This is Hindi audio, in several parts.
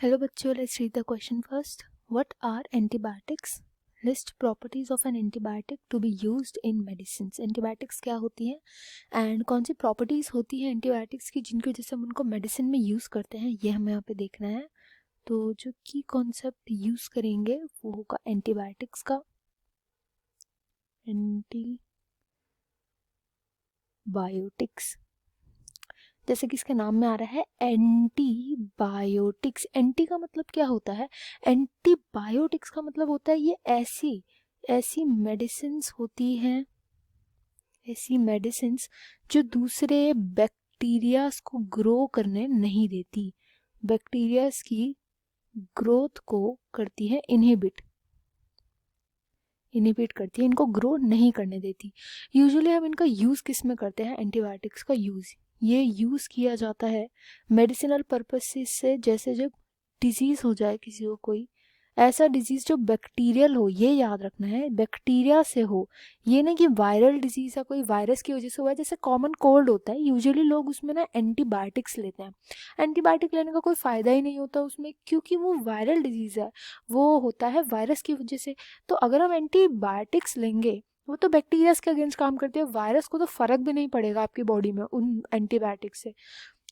Hello बच्चों, let's read the question first. What are antibiotics? List properties of an antibiotic to be used in medicines. Antibiotics क्या होती हैं एंड कौन सी प्रॉपर्टीज़ होती हैं एंटीबायोटिक्स की जिनकी वजह से हम उनको मेडिसिन में यूज़ करते हैं, ये हमें यहाँ पे देखना है. तो जो की कॉन्सेप्ट यूज़ करेंगे वो होगा एंटीबायोटिक्स का. एंटीबायोटिक्स जैसे कि इसके नाम में आ रहा है एंटीबायोटिक्स. एंटी का मतलब क्या होता है? एंटीबायोटिक्स का मतलब होता है ये ऐसी मेडिसिन्स होती हैं, ऐसी मेडिसिन्स जो दूसरे बैक्टीरियाज को ग्रो करने नहीं देती, बैक्टीरियाज की ग्रोथ को करती है इनहिबिट करती है, इनको ग्रो नहीं करने देती. यूजुअली हम इनका यूज़ किस में करते हैं? एंटीबायोटिक्स का ये यूज़ किया जाता है मेडिसिनल पर्पसेस से. जैसे जब डिजीज़ हो जाए किसी को, कोई ऐसा डिजीज़ जो बैक्टीरियल हो, ये याद रखना है, बैक्टीरिया से हो, ये नहीं कि वायरल डिजीज़ है, कोई वायरस की वजह से हुआ है. जैसे कॉमन कोल्ड होता है, यूजुअली लोग उसमें ना एंटीबायोटिक्स लेते हैं. एंटीबायोटिक लेने का कोई फ़ायदा ही नहीं होता उसमें, क्योंकि वो वायरल डिजीज़ है, वो होता है वायरस की वजह से. तो अगर हम एंटीबायोटिक्स लेंगे, वो तो बैक्टीरियाज के अगेंस्ट काम करते हैं, वायरस को तो फ़र्क भी नहीं पड़ेगा आपकी बॉडी में उन एंटीबायोटिक्स से.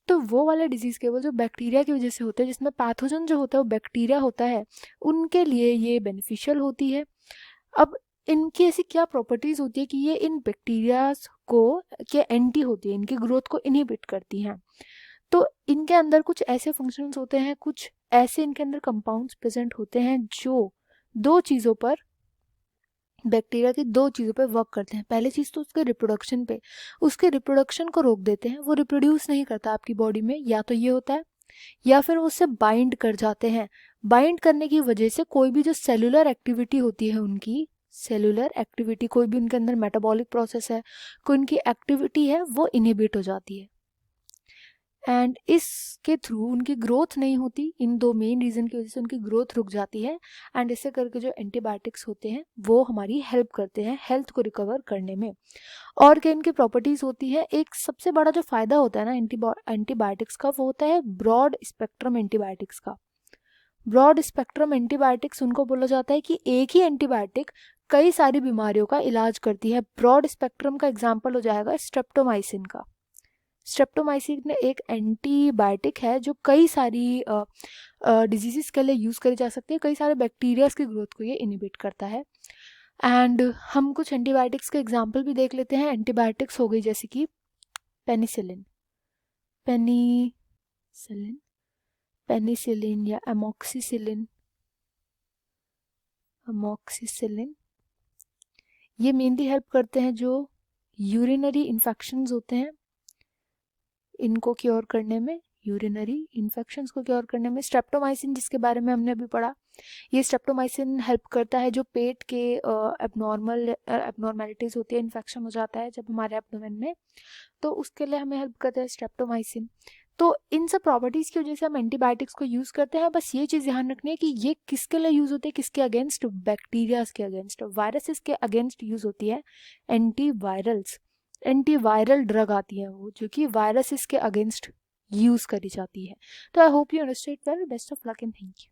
तो वो वाला डिजीज़ केवल जो बैक्टीरिया की वजह से होता है, जिसमें पैथोजन जो होता है वो बैक्टीरिया होता है, उनके लिए ये बेनिफिशियल होती है. अब इनकी ऐसी क्या प्रॉपर्टीज़ होती है कि ये इन बैक्टीरियाज को के एंटी होती है, इनकी ग्रोथ को इनहिबिट करती हैं. तो इनके अंदर कुछ ऐसे फंक्शंस होते हैं, कुछ ऐसे इनके अंदर कंपाउंड्स प्रेजेंट होते हैं जो बैक्टीरिया की दो चीज़ों पे वर्क करते हैं. पहली चीज़ तो उसके रिप्रोडक्शन पे, उसके रिप्रोडक्शन को रोक देते हैं, वो रिप्रोड्यूस नहीं करता आपकी बॉडी में, या तो ये होता है, या फिर वो उससे बाइंड कर जाते हैं. बाइंड करने की वजह से कोई भी जो सेलुलर एक्टिविटी होती है, उनकी सेलुलर एक्टिविटी, कोई भी उनके अंदर मेटाबॉलिक प्रोसेस है, कोई उनकी एक्टिविटी है, वो इनहिबिट हो जाती है. एंड इसके थ्रू उनकी ग्रोथ नहीं होती. इन दो मेन रीज़न की वजह से उनकी ग्रोथ रुक जाती है. एंड इससे करके जो एंटीबायोटिक्स होते हैं वो हमारी हेल्प करते हैं हेल्थ को रिकवर करने में. और क्या इनकी प्रॉपर्टीज़ होती है? एक सबसे बड़ा जो फ़ायदा होता है ना एंटीबायोटिक्स का, वो होता है ब्रॉड स्पेक्ट्रम एंटीबायोटिक्स का. ब्रॉड स्पेक्ट्रम एंटीबायोटिक्स उनको बोला जाता है कि एक ही एंटीबायोटिक कई सारी बीमारियों का इलाज करती है. ब्रॉड स्पेक्ट्रम का एग्जाम्पल हो जाएगा स्ट्रेप्टोमाइसिन का. स्ट्रेप्टोमाइसिन एक एंटीबायोटिक है जो कई सारी डिजीज़ के लिए यूज़ करी जा सकती है, कई सारे बैक्टीरियाज की ग्रोथ को ये इनहिबिट करता है. एंड हम कुछ एंटीबायोटिक्स के एग्जांपल भी देख लेते हैं. एंटीबायोटिक्स हो गई जैसे कि पेनिसिलिन या एमॉक्सिसिलिन. ये मेनली हेल्प करते हैं जो यूरिनरी इन्फेक्शंस होते हैं, इनको क्योर करने में, यूरिनरी इन्फेक्शंस को क्योर करने में. स्ट्रेप्टोमाइसिन जिसके बारे में हमने अभी पढ़ा, ये स्ट्रेप्टोमाइसिन हेल्प करता है जो पेट के एबनॉर्मेलिटीज़ होती है, इन्फेक्शन हो जाता है जब हमारे एब्डोमेन में, तो उसके लिए हमें हेल्प करता है स्ट्रेप्टोमाइसिन. तो इन सब प्रॉपर्टीज़ की वजह से हम एंटीबायोटिक्स को यूज़ करते हैं. बस ये चीज़ ध्यान रखनी है कि ये किसके लिए यूज़ होती है, किसके अगेंस्ट? बैक्टीरियाज के अगेंस्ट, वायरसेस के अगेंस्ट यूज़ होती है. एंटीवायरल ड्रग आती है वो, जो कि वायरसेस के अगेंस्ट यूज़ करी जाती है. तो I hope you understand well. Best of luck and thank you.